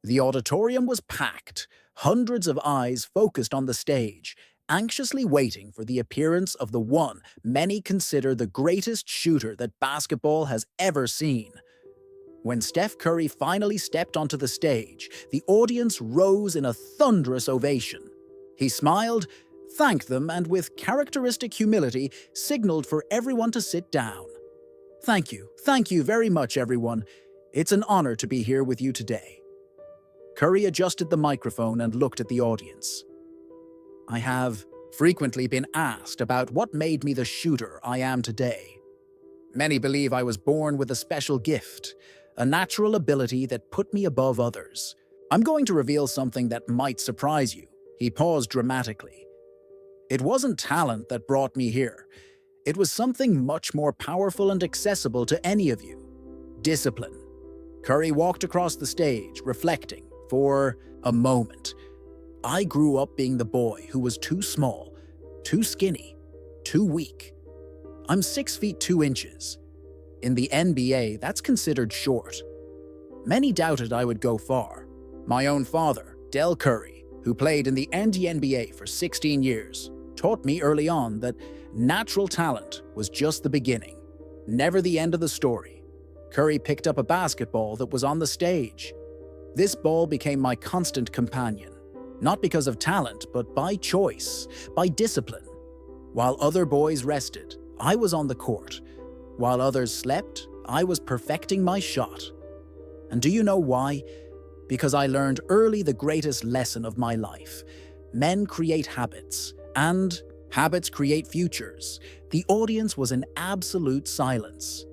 The auditorium was packed, hundreds of eyes focused on the stage, anxiously waiting for the appearance of the one many consider the greatest shooter that basketball has ever seen. When Steph Curry finally stepped onto the stage, the audience rose in a thunderous ovation. He smiled, thanked them, and with characteristic humility, signaled for everyone to sit down. Thank you very much, everyone. It's an honor to be here with you today." Curry adjusted the microphone and looked at the audience. "I have frequently been asked about what made me the shooter I am today. Many believe I was born with a special gift, a natural ability that put me above others. I'm going to reveal something that might surprise you." He paused dramatically. "It wasn't talent that brought me here. It was something much more powerful and accessible to any of you. Discipline." Curry walked across the stage, reflecting for a moment. "I grew up being the boy who was too small, too skinny, too weak. I'm 6 feet 2 inches. In the NBA, that's considered short. Many doubted I would go far. My own father, Del Curry, who played in the NBA for 16 years, taught me early on that natural talent was just the beginning, never the end of the story." Curry picked up a basketball that was on the stage. "This ball became my constant companion, not because of talent, but by choice, by discipline. While other boys rested, I was on the court. While others slept, I was perfecting my shot. And do you know why? Because I learned early the greatest lesson of my life. Men create habits, and habits create futures." The audience was in absolute silence.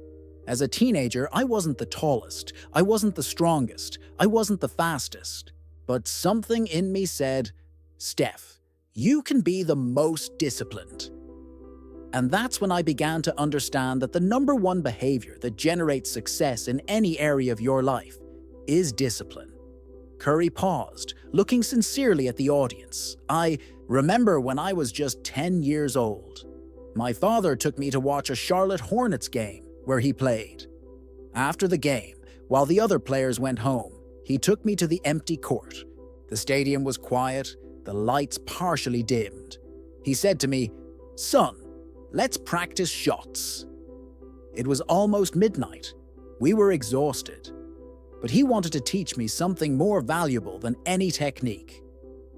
As a teenager, I wasn't the tallest, I wasn't the strongest, I wasn't the fastest. But something in me said, "Steph, you can be the most disciplined." And that's when I began to understand that the number one behavior that generates success in any area of your life is discipline. Curry paused, looking sincerely at the audience. "I remember when I was just 10 years old. My father took me to watch a Charlotte Hornets game where he played. After the game, while the other players went home, he took me to the empty court. The stadium was quiet, the lights partially dimmed. He said to me, 'Son, let's practice shots.' It was almost midnight. We were exhausted. But he wanted to teach me something more valuable than any technique."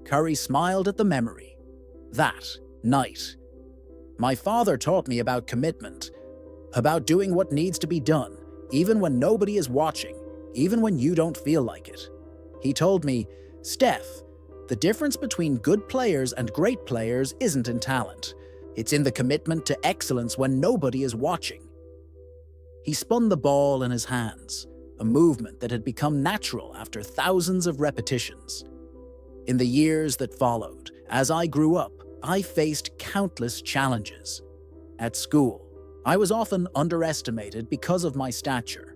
Curry smiled at the memory. "That night, my father taught me about commitment, about doing what needs to be done, even when nobody is watching, even when you don't feel like it. He told me, 'Steph, the difference between good players and great players isn't in talent. It's in the commitment to excellence when nobody is watching.'" He spun the ball in his hands, a movement that had become natural after thousands of repetitions. In the years that followed, as I grew up, I faced countless challenges. At school, I was often underestimated because of my stature.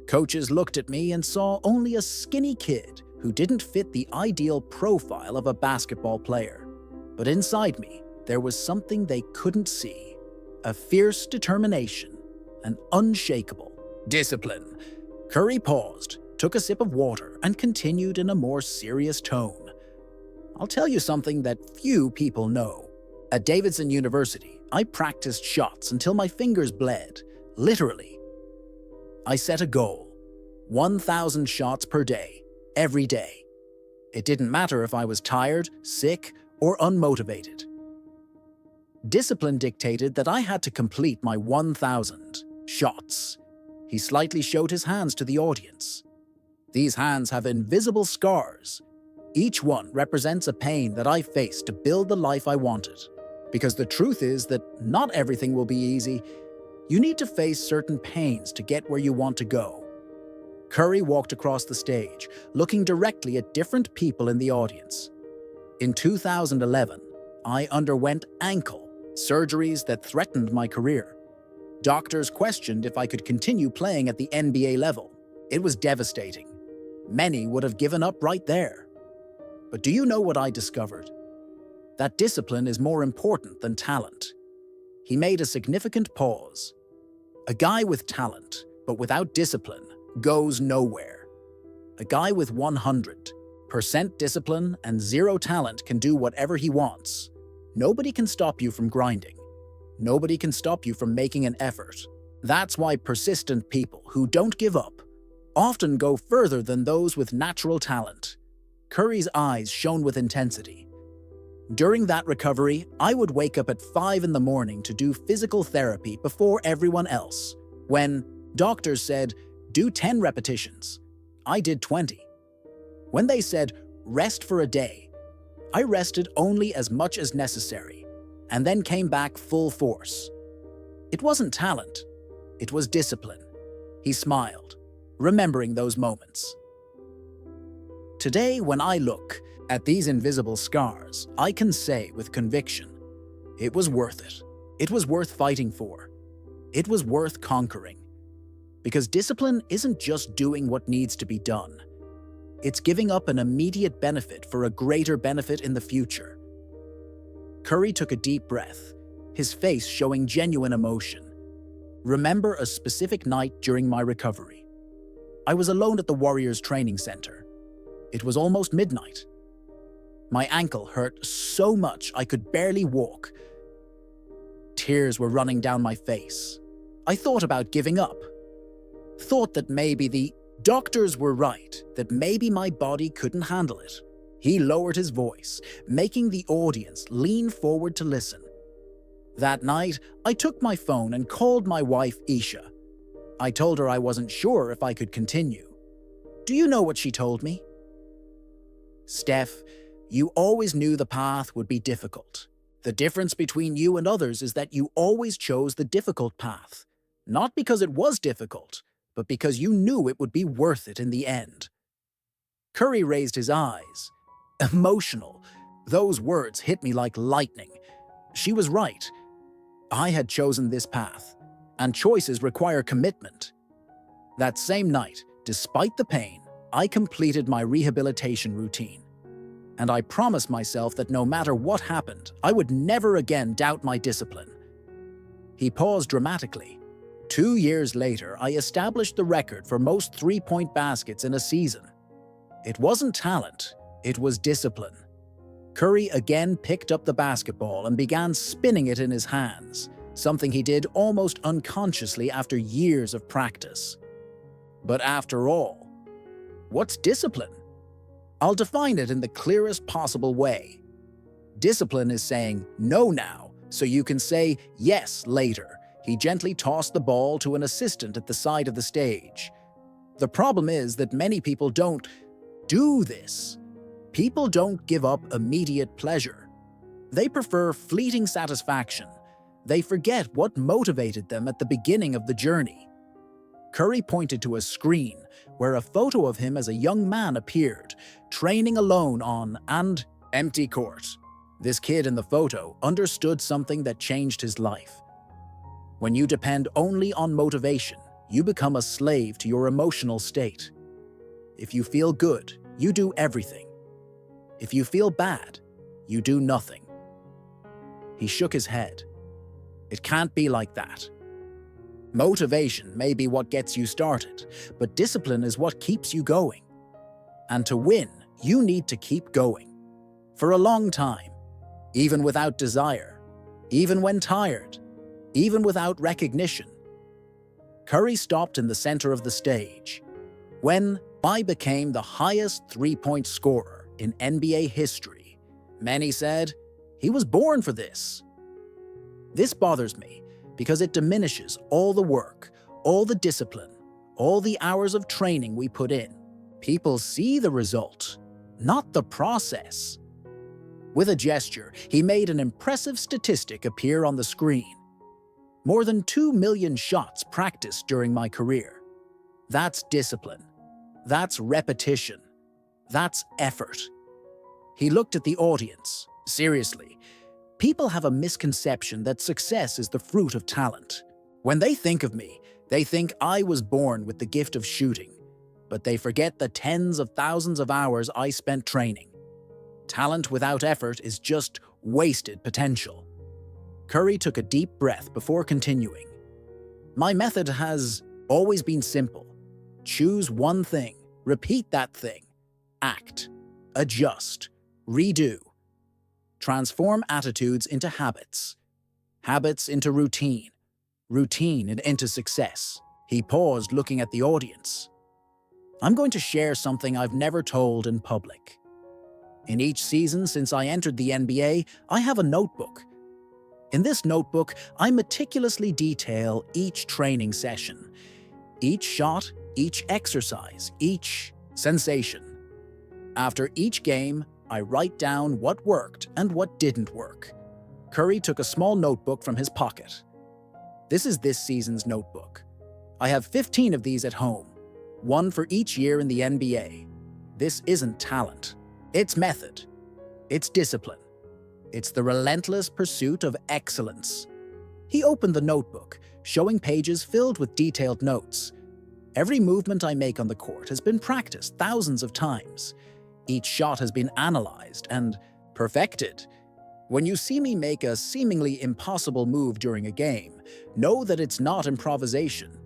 Coaches looked at me and saw only a skinny kid who didn't fit the ideal profile of a basketball player. But inside me, there was something they couldn't see: a fierce determination, an unshakable discipline. Curry paused, took a sip of water, and continued in a more serious tone. "I'll tell you something that few people know. At Davidson University, I practiced shots until my fingers bled, literally. I set a goal: 1,000 shots per day, every day. It didn't matter if I was tired, sick, or unmotivated. Discipline dictated that I had to complete my 1,000 shots." He slightly showed his hands to the audience. "These hands have invisible scars. Each one represents a pain that I faced to build the life I wanted. Because the truth is that not everything will be easy. You need to face certain pains to get where you want to go." Curry walked across the stage, looking directly at different people in the audience. "In 2011, I underwent ankle surgeries that threatened my career. Doctors questioned if I could continue playing at the NBA level. It was devastating. Many would have given up right there. But do you know what I discovered? That discipline is more important than talent." He made a significant pause. "A guy with talent, but without discipline, goes nowhere. A guy with 100% discipline and zero talent can do whatever he wants. Nobody can stop you from grinding. Nobody can stop you from making an effort. That's why persistent people who don't give up often go further than those with natural talent. Curry's eyes shone with intensity. During that recovery, I would wake up at 5 in the morning to do physical therapy before everyone else. When doctors said, do 10 repetitions, I did 20. When they said, rest for a day, I rested only as much as necessary, and then came back full force. It wasn't talent, it was discipline. He smiled, remembering those moments. Today, when I look at these invisible scars, I can say with conviction, it was worth it. It was worth fighting for. It was worth conquering. Because discipline isn't just doing what needs to be done. It's giving up an immediate benefit for a greater benefit in the future. Curry took a deep breath, his face showing genuine emotion. Remember a specific night during my recovery. I was alone at the Warriors training center. It was almost midnight. My ankle hurt so much I could barely walk. Tears were running down my face. I thought about giving up. Thought that maybe the doctors were right, that maybe my body couldn't handle it. He lowered his voice, making the audience lean forward to listen. That night, I took my phone and called my wife, Isha. I told her I wasn't sure if I could continue. Do you know what she told me? Steph, you always knew the path would be difficult. The difference between you and others is that you always chose the difficult path. Not because it was difficult, but because you knew it would be worth it in the end. Curry raised his eyes. Emotional. Those words hit me like lightning. She was right. I had chosen this path, and choices require commitment. That same night, despite the pain, I completed my rehabilitation routine. And I promised myself that no matter what happened, I would never again doubt my discipline. He paused dramatically. 2 years later, I established the record for most three-point baskets in a season. It wasn't talent, it was discipline. Curry again picked up the basketball and began spinning it in his hands, something he did almost unconsciously after years of practice. But after all, what's discipline? I'll define it in the clearest possible way. Discipline is saying no now, so you can say yes later. He gently tossed the ball to an assistant at the side of the stage. The problem is that many people don't do this. People don't give up immediate pleasure. They prefer fleeting satisfaction. They forget what motivated them at the beginning of the journey. Curry pointed to a screen where a photo of him as a young man appeared, training alone on an empty court. This kid in the photo understood something that changed his life. When you depend only on motivation, you become a slave to your emotional state. If you feel good, you do everything. If you feel bad, you do nothing. He shook his head. It can't be like that. Motivation may be what gets you started, but discipline is what keeps you going. And to win, you need to keep going. For a long time, even without desire, even when tired, even without recognition. Curry stopped in the center of the stage. When I became the highest three-point scorer in NBA history, many said he was born for this. This bothers me because it diminishes all the work, all the discipline, all the hours of training we put in. People see the result, not the process. With a gesture, he made an impressive statistic appear on the screen. More than 2 million shots practiced during my career. That's discipline. That's repetition. That's effort. He looked at the audience. Seriously, people have a misconception that success is the fruit of talent. When they think of me, they think I was born with the gift of shooting, but they forget the tens of thousands of hours I spent training. Talent without effort is just wasted potential. Curry took a deep breath before continuing. My method has always been simple. Choose one thing, Repeat that thing. Act. Adjust. Redo. Transform attitudes into habits. Habits into routine. Routine into success. He paused, looking at the audience. I'm going to share something I've never told in public. In each season since I entered the NBA, I have a notebook. In this notebook, I meticulously detail each training session, each shot, each exercise, each sensation. After each game, I write down what worked and what didn't work. Curry took a small notebook from his pocket. This is this season's notebook. I have 15 of these at home, one for each year in the NBA. This isn't talent. It's method. It's discipline. It's the relentless pursuit of excellence. He opened the notebook, showing pages filled with detailed notes. Every movement I make on the court has been practiced thousands of times. Each shot has been analyzed and perfected. When you see me make a seemingly impossible move during a game, know that it's not improvisation.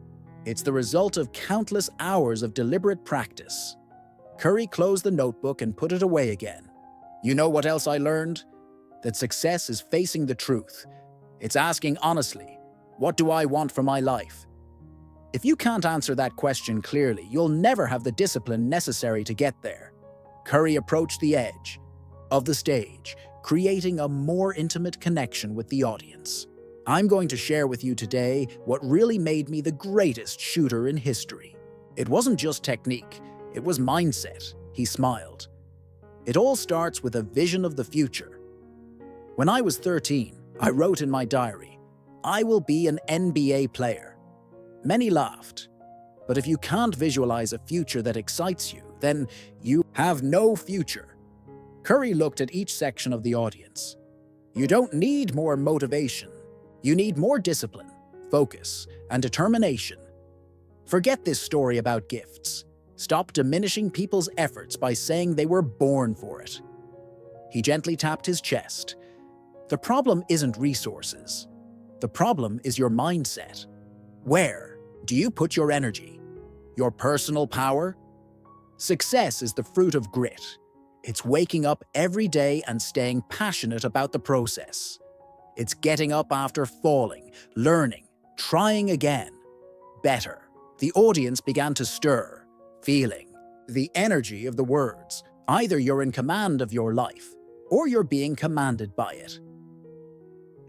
It's the result of countless hours of deliberate practice. Curry closed the notebook and put it away again. You know what else I learned? That success is facing the truth. It's asking honestly, what do I want for my life? If you can't answer that question clearly, you'll never have the discipline necessary to get there. Curry approached the edge of the stage, creating a more intimate connection with the audience. I'm going to share with you today what really made me the greatest shooter in history. It wasn't just technique, it was mindset. He smiled. It all starts with a vision of the future. When I was 13, I wrote in my diary, I will be an NBA player. Many laughed. But if you can't visualize a future that excites you, then you have no future. Curry looked at each section of the audience. You don't need more motivation. You need more discipline, focus, and determination. Forget this story about gifts. Stop diminishing people's efforts by saying they were born for it. He gently tapped his chest. The problem isn't resources. The problem is your mindset. Where do you put your energy? Your personal power? Success is the fruit of grit. It's waking up every day and staying passionate about the process. It's getting up after falling, learning, trying again. Better. The audience began to stir, feeling the energy of the words. Either you're in command of your life, or you're being commanded by it.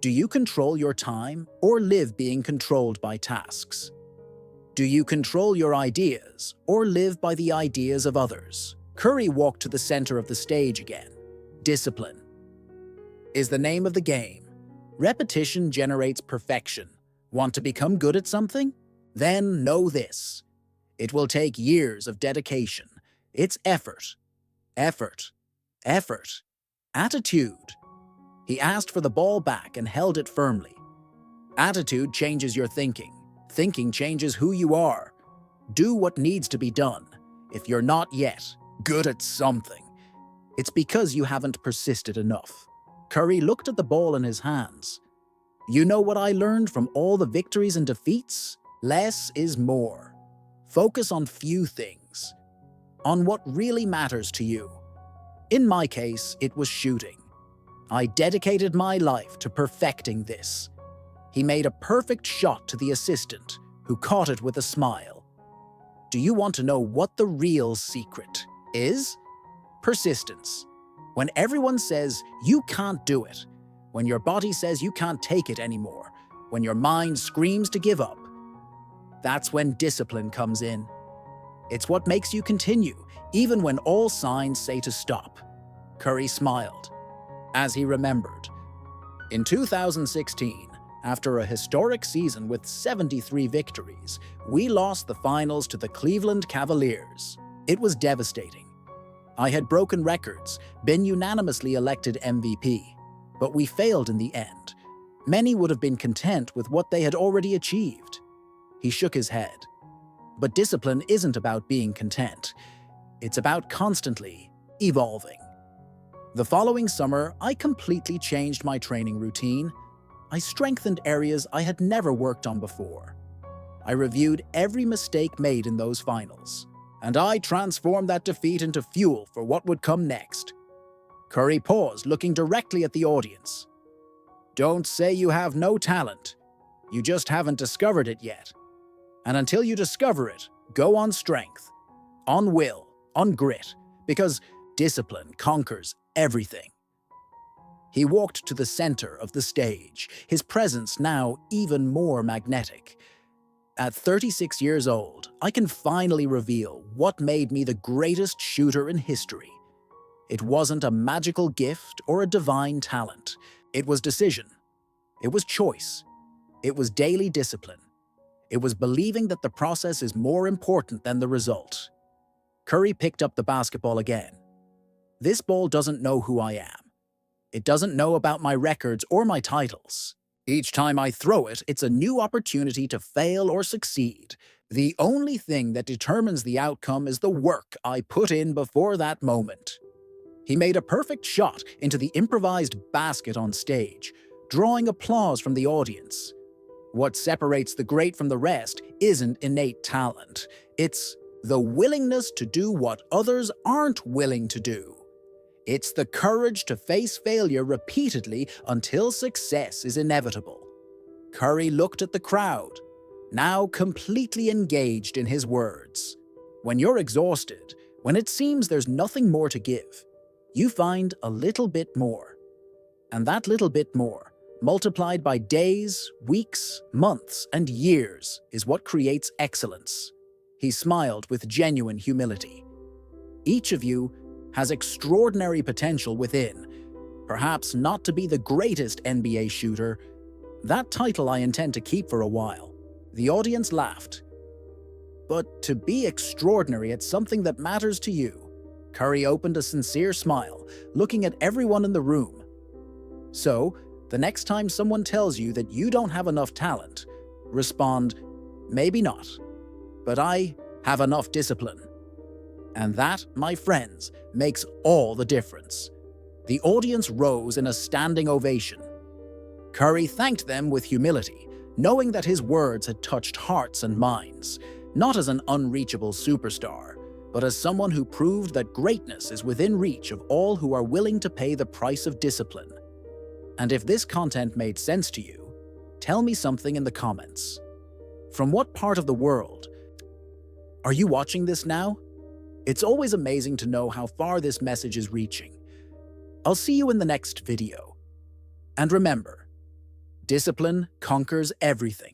Do you control your time or live being controlled by tasks? Do you control your ideas or live by the ideas of others? Curry walked to the center of the stage again. Discipline is the name of the game. Repetition generates perfection. Want to become good at something? Then know this. It will take years of dedication. It's effort, effort, effort, attitude. He asked for the ball back and held it firmly. Attitude changes your thinking. Thinking changes who you are. Do what needs to be done. If you're not yet good at something, it's because you haven't persisted enough. Curry looked at the ball in his hands. You know what I learned from all the victories and defeats? Less is more. Focus on few things, on what really matters to you. In my case, it was shooting. I dedicated my life to perfecting this. He made a perfect shot to the assistant, who caught it with a smile. Do you want to know what the real secret is? Persistence. When everyone says you can't do it, when your body says you can't take it anymore, when your mind screams to give up, that's when discipline comes in. It's what makes you continue, even when all signs say to stop. Curry smiled as he remembered. In 2016, after a historic season with 73 victories, we lost the finals to the Cleveland Cavaliers. It was devastating. I had broken records, been unanimously elected MVP, but we failed in the end. Many would have been content with what they had already achieved. He shook his head. But discipline isn't about being content. It's about constantly evolving. The following summer, I completely changed my training routine. I strengthened areas I had never worked on before. I reviewed every mistake made in those finals. and I transformed that defeat into fuel for what would come next." Curry paused, looking directly at the audience. "Don't say you have no talent. You just haven't discovered it yet. And until you discover it, go on strength, on will, on grit, because discipline conquers everything." He walked to the center of the stage, his presence now even more magnetic. "At 36 years old, I can finally reveal what made me the greatest shooter in history. It wasn't a magical gift or a divine talent. It was decision. It was choice. It was daily discipline. It was believing that the process is more important than the result." Curry picked up the basketball again. "This ball doesn't know who I am. It doesn't know about my records or my titles. Each time I throw it, it's a new opportunity to fail or succeed. The only thing that determines the outcome is the work I put in before that moment." He made a perfect shot into the improvised basket on stage, drawing applause from the audience. What separates the great from the rest isn't innate talent. It's the willingness to do what others aren't willing to do. It's the courage to face failure repeatedly until success is inevitable. Curry looked at the crowd, now completely engaged in his words. When you're exhausted, when it seems there's nothing more to give, you find a little bit more. And that little bit more, multiplied by days, weeks, months, and years, is what creates excellence. He smiled with genuine humility. Each of you has extraordinary potential within. Perhaps not to be the greatest NBA shooter. That title I intend to keep for a while. The audience laughed. But to be extraordinary at something that matters to you. Curry opened a sincere smile, looking at everyone in the room. So, the next time someone tells you that you don't have enough talent, respond, "Maybe not, but I have enough discipline." And that, my friends, makes all the difference. The audience rose in a standing ovation. Curry thanked them with humility, knowing that his words had touched hearts and minds, not as an unreachable superstar, but as someone who proved that greatness is within reach of all who are willing to pay the price of discipline. And if this content made sense to you, tell me something in the comments. From what part of the world are you watching this now? It's always amazing to know how far this message is reaching. I'll see you in the next video. And remember, discipline conquers everything.